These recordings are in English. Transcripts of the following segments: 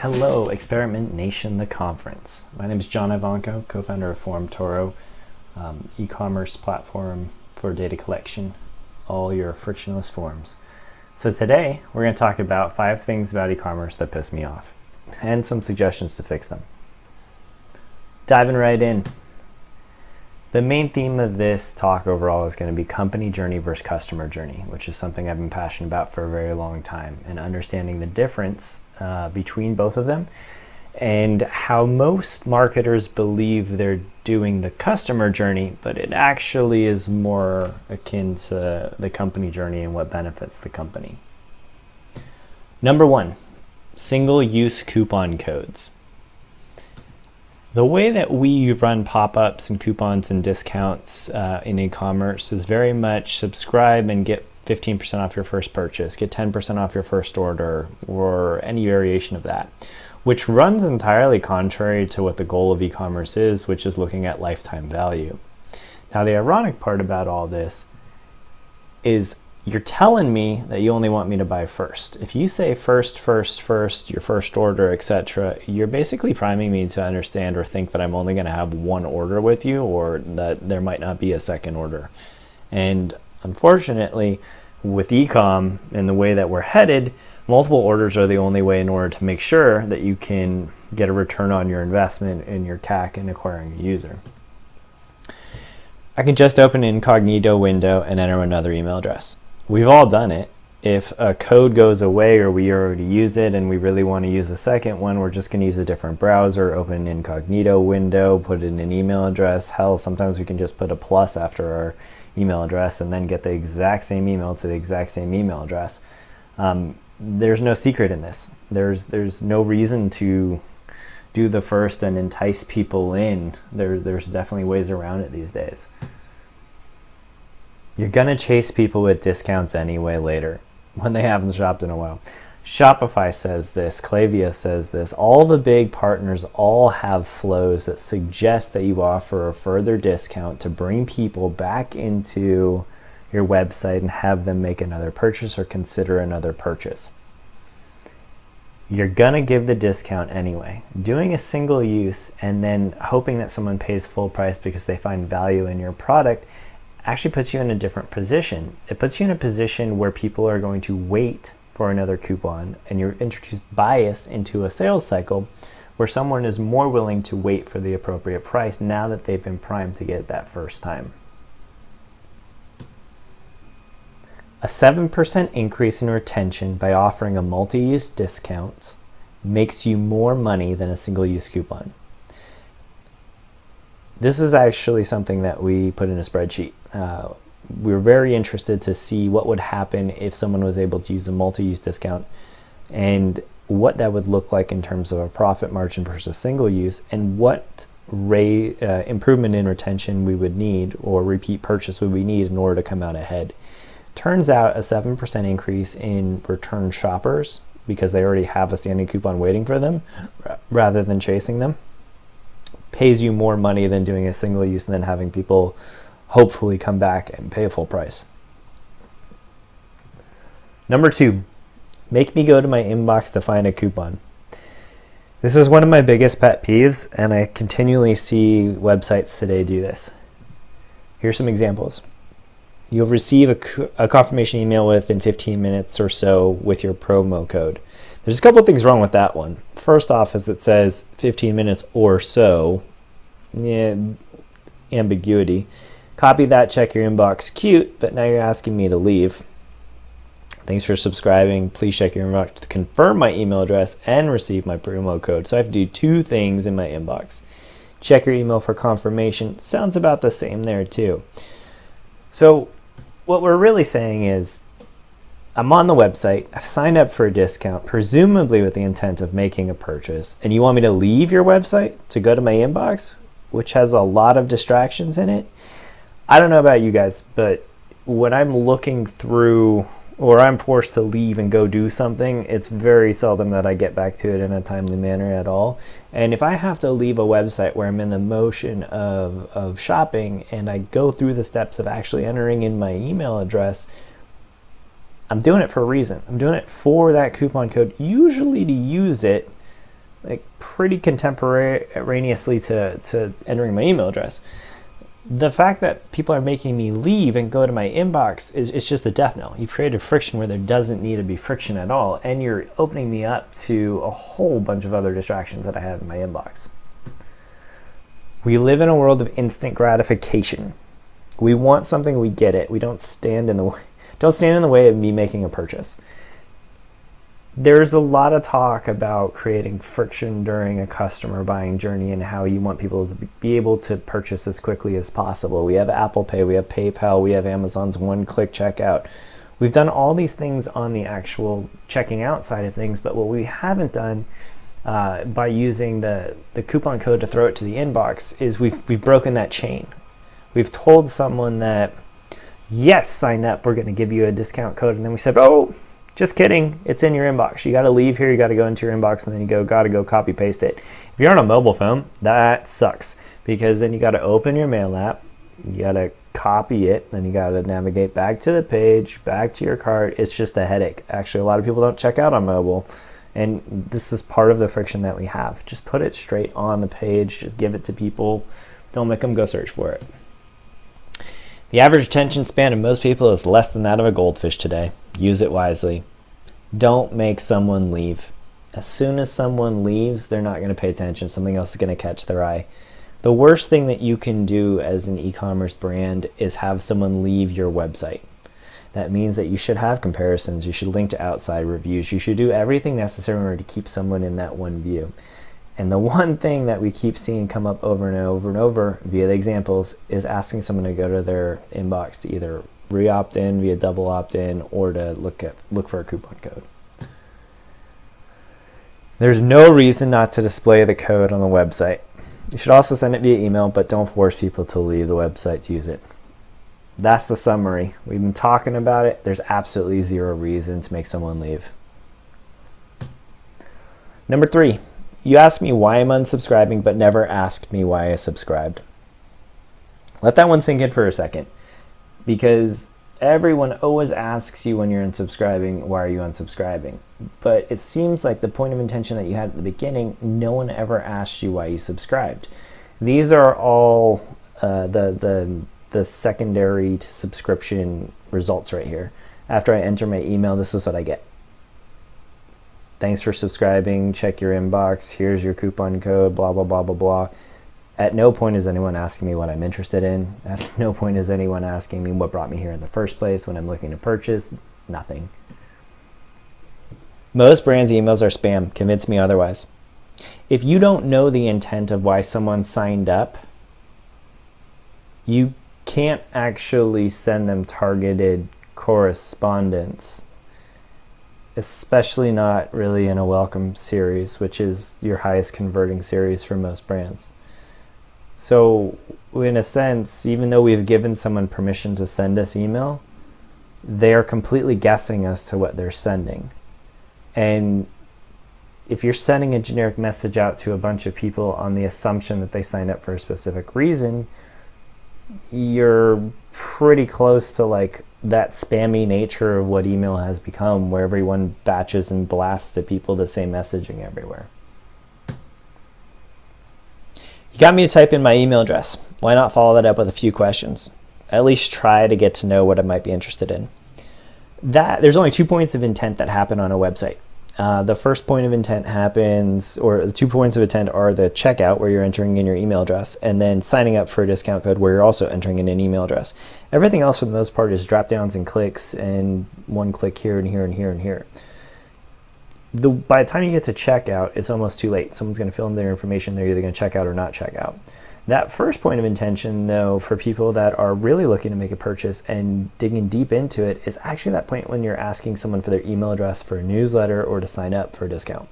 Hello, Experiment Nation, the conference. My name is Jon Ivanco, co-founder of Forum Toro, e-commerce platform for data collection, all your frictionless forms. So today, we're going to talk about 5 things about e-commerce that piss me off, and some suggestions to fix them. Diving right in. The main theme of this talk overall is going to be company journey versus customer journey, which is something I've been passionate about for a very long time, and understanding the difference between both of them and how most marketers believe they're doing the customer journey, but it actually is more akin to the company journey and what benefits the company. Number 1, single-use coupon codes. The way that we run pop-ups and coupons and discounts in e-commerce is very much subscribe and get 15% off your first purchase, get 10% off your first order, or any variation of that, which runs entirely contrary to what the goal of e-commerce is, which is looking at lifetime value. Now, the ironic part about all this is you're telling me that you only want me to buy first. If you say first, your first order, etc., you're basically priming me to understand or think that I'm only going to have one order with you, or that there might not be a second order. And unfortunately, with e-com and the way that we're headed, multiple orders are the only way in order to make sure that you can get a return on your investment in your CAC in acquiring a user. I can just open an incognito window and enter another email address. We've all done it. If a code goes away or we already use it and we really want to use a second one, we're just going to use a different browser, open an incognito window, put in an email address. Hell, sometimes we can just put a plus after our email address and then get the exact same email to the exact same email address. There's no secret in this. There's no reason to do the first and entice people in. There's definitely ways around it these days. You're gonna chase people with discounts anyway later when they haven't shopped in a while. Shopify says this, Klaviyo says this, all the big partners all have flows that suggest that you offer a further discount to bring people back into your website and have them make another purchase or consider another purchase. You're gonna give the discount anyway. Doing a single use and then hoping that someone pays full price because they find value in your product actually puts you in a different position. It puts you in a position where people are going to wait for another coupon, and you're introduced bias into a sales cycle where someone is more willing to wait for the appropriate price now that they've been primed to get it that first time. A 7% increase in retention by offering a multi-use discount makes you more money than a single-use coupon. This is actually something that we put in a spreadsheet. We were very interested to see what would happen if someone was able to use a multi-use discount and what that would look like in terms of a profit margin versus single use, and what improvement in retention we would need or repeat purchase would we need in order to come out ahead. Turns out a 7% increase in return shoppers, because they already have a standing coupon waiting for them rather than chasing them, pays you more money than doing a single use and then having people hopefully come back and pay a full price. Number 2, make me go to my inbox to find a coupon. This is one of my biggest pet peeves, and I continually see websites today do this. Here's some examples. You'll receive a confirmation email within 15 minutes or so with your promo code. There's a couple of things wrong with that one. First off is it says 15 minutes or so. Yeah, ambiguity. Copy that, check your inbox, cute, but now you're asking me to leave. Thanks for subscribing. Please check your inbox to confirm my email address and receive my promo code. So I have to do 2 things in my inbox. Check your email for confirmation. Sounds about the same there too. So what we're really saying is, I'm on the website, I've signed up for a discount, presumably with the intent of making a purchase, and you want me to leave your website to go to my inbox, which has a lot of distractions in it. I don't know about you guys, but when I'm looking through, or I'm forced to leave and go do something, it's very seldom that I get back to it in a timely manner at all. And if I have to leave a website where I'm in the motion of shopping and I go through the steps of actually entering in my email address, I'm doing it for a reason. I'm doing it for that coupon code, usually to use it like pretty contemporaneously to entering my email address. The fact that people are making me leave and go to my inbox is just a death knell. You've created friction where there doesn't need to be friction at all, and you're opening me up to a whole bunch of other distractions that I have in my inbox. We live in a world of instant gratification. We want something, we get it. We don't stand in the way. Don't stand in the way of me making a purchase. There's a lot of talk about creating friction during a customer buying journey and how you want people to be able to purchase as quickly as possible. We have Apple Pay, we have PayPal, we have Amazon's one-click checkout. We've done all these things on the actual checking out side of things, but what we haven't done by using the coupon code to throw it to the inbox is we've broken that chain. We've told someone that, yes, sign up, we're going to give you a discount code, and then we said, oh, just kidding, it's in your inbox. You got to leave here, you got to go into your inbox, and then you got to go copy paste it. If you're on a mobile phone, that sucks, because then you got to open your mail app, you got to copy it, then you got to navigate back to the page, back to your cart. It's just a headache. Actually, a lot of people don't check out on mobile, and this is part of the friction that we have. Just put it straight on the page, just give it to people, don't make them go search for it. The average attention span of most people is less than that of a goldfish today. Use it wisely. Don't make someone leave. As soon as someone leaves, they're not going to pay attention. Something else is going to catch their eye. The worst thing that you can do as an e-commerce brand is have someone leave your website. That means that you should have comparisons. You should link to outside reviews. You should do everything necessary in order to keep someone in that one view. And the one thing that we keep seeing come up over and over and over via the examples is asking someone to go to their inbox to either re-opt in via double opt-in or to look for a coupon code. There's no reason not to display the code on the website. You should also send it via email, but don't force people to leave the website to use it. That's the summary. We've been talking about it. There's absolutely zero reason to make someone leave. Number 3. You asked me why I'm unsubscribing, but never asked me why I subscribed. Let that one sink in for a second, because everyone always asks you when you're unsubscribing, why are you unsubscribing? But it seems like the point of intention that you had at the beginning, no one ever asked you why you subscribed. These are all the secondary to subscription results right here. After I enter my email, this is what I get. Thanks for subscribing, check your inbox, here's your coupon code, blah, blah, blah, blah, blah. At no point is anyone asking me what I'm interested in. At no point is anyone asking me what brought me here in the first place when I'm looking to purchase. Nothing. Most brands' emails are spam. Convince me otherwise. If you don't know the intent of why someone signed up, you can't actually send them targeted correspondence. Especially not really in a welcome series, which is your highest converting series for most brands. So in a sense, even though we've given someone permission to send us email, they're completely guessing as to what they're sending. And if you're sending a generic message out to a bunch of people on the assumption that they signed up for a specific reason, you're pretty close to like that spammy nature of what email has become, where everyone batches and blasts to people the same messaging everywhere. You got me to type in my email address. Why not follow that up with a few questions? At least try to get to know what I might be interested in. There's only 2 points of intent that happen on a website. The first point of intent happens, or the 2 points of intent are the checkout, where you're entering in your email address, and then signing up for a discount code, where you're also entering in an email address. Everything else, for the most part, is drop downs and clicks, and one click here and here and here and here. By the time you get to checkout, it's almost too late. Someone's going to fill in their information. They're either going to check out or not check out. That first point of intention, though, for people that are really looking to make a purchase and digging deep into it, is actually that point when you're asking someone for their email address for a newsletter or to sign up for a discount.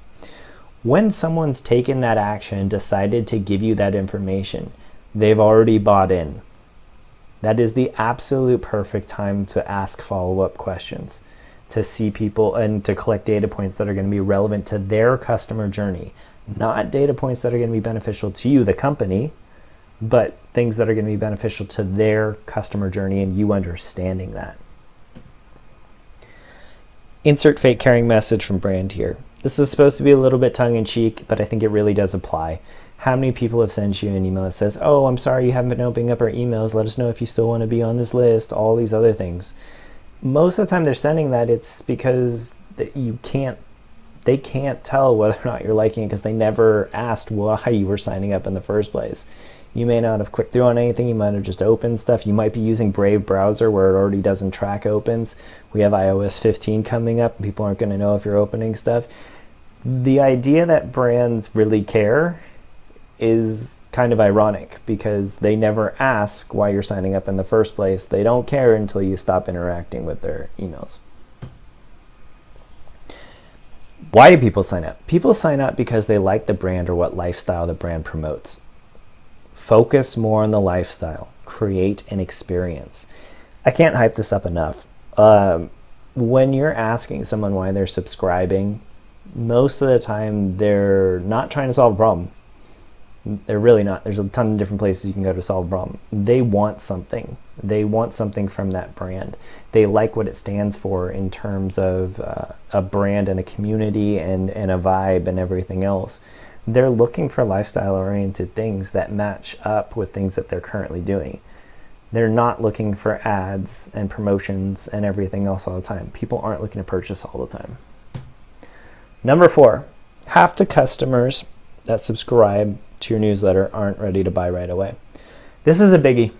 When someone's taken that action and decided to give you that information, they've already bought in. That is the absolute perfect time to ask follow-up questions, to see people and to collect data points that are going to be relevant to their customer journey, not data points that are going to be beneficial to you, the company, but things that are going to be beneficial to their customer journey and you understanding that. Insert fake caring message from brand here. This is supposed to be a little bit tongue-in-cheek, but I think it really does apply. How many people have sent you an email that says, oh, I'm sorry you haven't been opening up our emails, let us know if you still want to be on this list, all these other things. Most of the time they're sending that, it's because they can't tell whether or not you're liking it because they never asked why you were signing up in the first place. You may not have clicked through on anything, you might have just opened stuff. You might be using Brave browser where it already doesn't track opens. We have iOS 15 coming up and people aren't going to know if you're opening stuff. The idea that brands really care is kind of ironic because they never ask why you're signing up in the first place. They don't care until you stop interacting with their emails. Why do people sign up? People sign up because they like the brand or what lifestyle the brand promotes. Focus more on the lifestyle. Create an experience. I can't hype this up enough. When you're asking someone why they're subscribing, most of the time they're not trying to solve a problem. They're really not. There's a ton of different places you can go to solve a problem. They want something. They want something from that brand. They like what it stands for in terms of a brand and a community and a vibe and everything else. They're looking for lifestyle-oriented things that match up with things that they're currently doing. They're not looking for ads and promotions and everything else all the time. People aren't looking to purchase all the time. Number 4, half the customers that subscribe to your newsletter aren't ready to buy right away. This is a biggie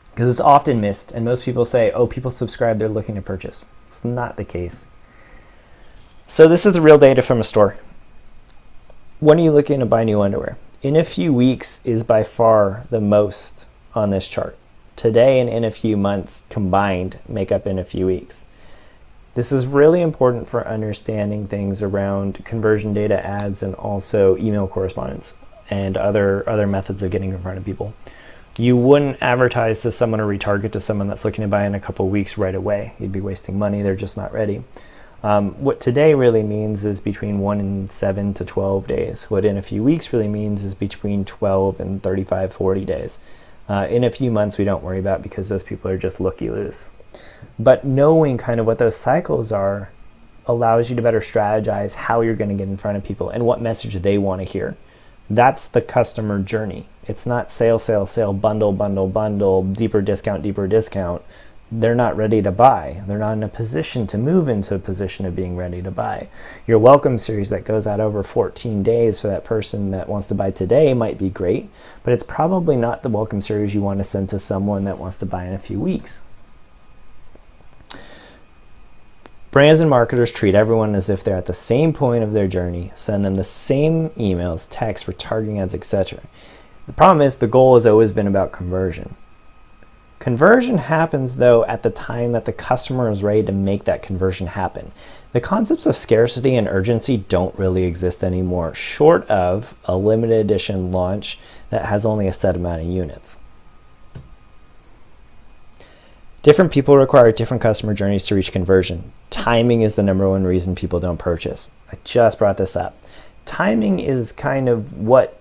because it's often missed, and most people say, oh, people subscribe, they're looking to purchase. It's not the case. So this is the real data from a store. When are you looking to buy new underwear? In a few weeks is by far the most on this chart. Today and in a few months combined make up in a few weeks. This is really important for understanding things around conversion data, ads, and also email correspondence and other methods of getting in front of people. You wouldn't advertise to someone or retarget to someone that's looking to buy in a couple weeks right away. You'd be wasting money. They're just not ready. What today really means is between 1 and 7 to 12 days. What in a few weeks really means is between 12 and 35, 40 days. In a few months we don't worry about because those people are just looky-loos. But knowing kind of what those cycles are allows you to better strategize how you're going to get in front of people and what message they want to hear. That's the customer journey. It's not sale, sale, sale, bundle, bundle, bundle, deeper discount, deeper discount. They're not ready to buy. They're not in a position to move into a position of being ready to buy. Your welcome series that goes out over 14 days for that person that wants to buy today might be great, but it's probably not the welcome series you want to send to someone that wants to buy in a few weeks. Brands and marketers treat everyone as if they're at the same point of their journey, send them the same emails, texts, retargeting ads, etc. The problem is the goal has always been about conversion. Conversion happens, though, at the time that the customer is ready to make that conversion happen. The concepts of scarcity and urgency don't really exist anymore, short of a limited edition launch that has only a set amount of units. Different people require different customer journeys to reach conversion. Timing is the #1 reason people don't purchase. I just brought this up. Timing is kind of what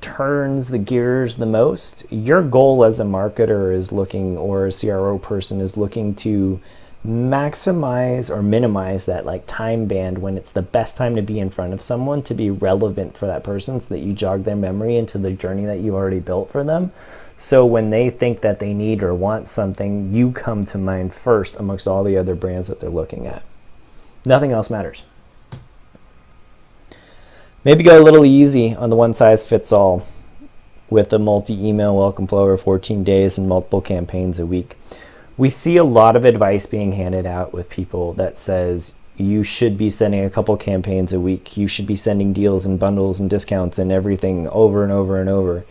turns the gears the most. Your goal as a marketer is looking, or a CRO person is looking to maximize or minimize that time band when it's the best time to be in front of someone to be relevant for that person so that you jog their memory into the journey that you already built for them. So when they think that they need or want something, you come to mind first amongst all the other brands that they're looking at. Nothing else matters. Maybe go a little easy on the one-size-fits-all with the multi-email welcome flow over 14 days and multiple campaigns a week. We see a lot of advice being handed out with people that says you should be sending a couple campaigns a week. You should be sending deals and bundles and discounts and everything over and over and over.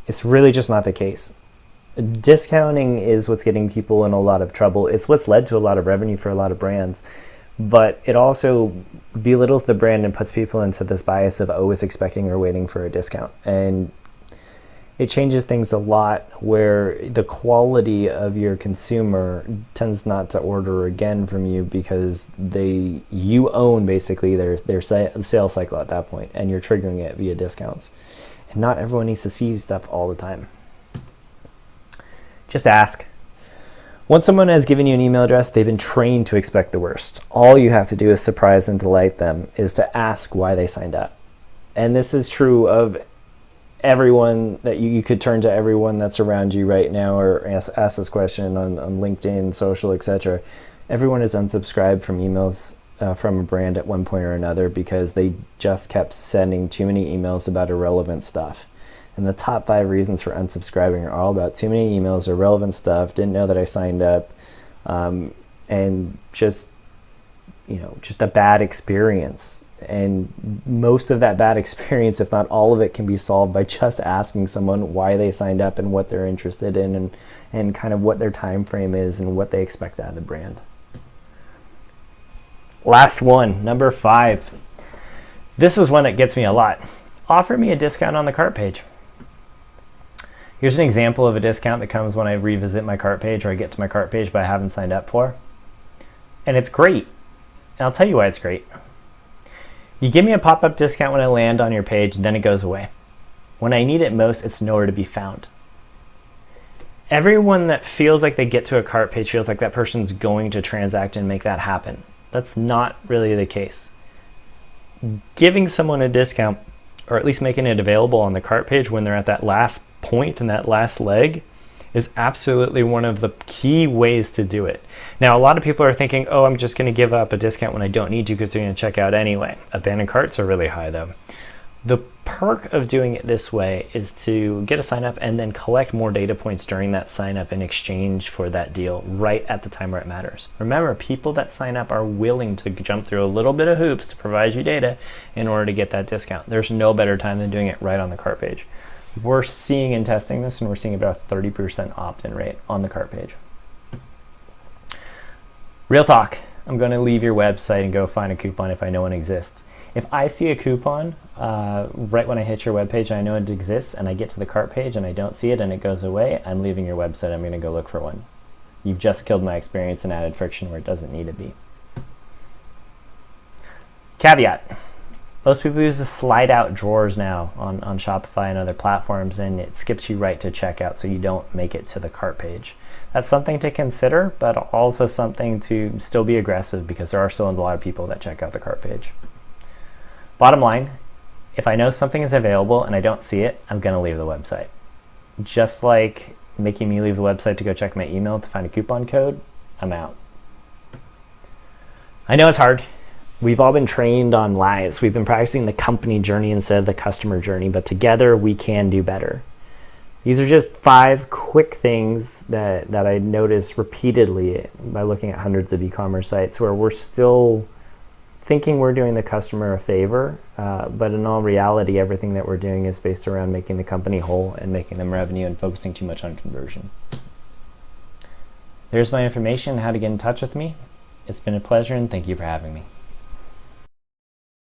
It's really just not the case. Discounting is what's getting people in a lot of trouble. It's what's led to a lot of revenue for a lot of brands. But it also belittles the brand and puts people into this bias of always expecting or waiting for a discount. And it changes things a lot where the quality of your consumer tends not to order again from you because you own basically their sales cycle at that point, and you're triggering it via discounts. And not everyone needs to see stuff all the time. Just ask. Once someone has given you an email address, they've been trained to expect the worst. All you have to do is surprise and delight them, is to ask why they signed up. And this is true of everyone, that you could turn to everyone that's around you right now, or ask this question on LinkedIn, social, etc. Everyone is unsubscribed from emails from a brand at one point or another because they just kept sending too many emails about irrelevant stuff. And the top 5 reasons for unsubscribing are all about too many emails, irrelevant stuff, didn't know that I signed up, and just a bad experience. And most of that bad experience, if not all of it, can be solved by just asking someone why they signed up and what they're interested in, and kind of what their time frame is and what they expect out of the brand. Last one, number 5. This is one that gets me a lot. Offer me a discount on the cart page. Here's an example of a discount that comes when I revisit my cart page, or I get to my cart page but I haven't signed up for. And it's great. And I'll tell you why it's great. You give me a pop-up discount when I land on your page, then it goes away. When I need it most, it's nowhere to be found. Everyone that feels like they get to a cart page feels like that person's going to transact and make that happen. That's not really the case. Giving someone a discount, or at least making it available on the cart page when they're at that last point and that last leg, is absolutely one of the key ways to do it. Now, a lot of people are thinking, oh, I'm just going to give up a discount when I don't need to because they're going to check out anyway. Abandoned carts are really high though. The perk of doing it this way is to get a sign up and then collect more data points during that sign up in exchange for that deal right at the time where it matters. Remember, people that sign up are willing to jump through a little bit of hoops to provide you data in order to get that discount. There's no better time than doing it right on the cart page. We're seeing and testing this, and we're seeing about a 30% opt-in rate on the cart page. Real talk, I'm going to leave your website and go find a coupon if I know one exists. If I see a coupon right when I hit your webpage and I know it exists, and I get to the cart page and I don't see it and it goes away, I'm leaving your website. I'm going to go look for one. You've just killed my experience and added friction where it doesn't need to be. Caveat. Most people use the slide out drawers now on Shopify and other platforms, and it skips you right to checkout so you don't make it to the cart page. That's something to consider, but also something to still be aggressive, because there are still a lot of people that check out the cart page. Bottom line, if I know something is available and I don't see it, I'm going to leave the website. Just like making me leave the website to go check my email to find a coupon code, I'm out. I know it's hard. We've all been trained on lies. We've been practicing the company journey instead of the customer journey, but together we can do better. These are just 5 quick things that I noticed repeatedly by looking at hundreds of e-commerce sites where we're still thinking we're doing the customer a favor, but in all reality, everything that we're doing is based around making the company whole and making them revenue and focusing too much on conversion. There's my information on how to get in touch with me. It's been a pleasure, and thank you for having me.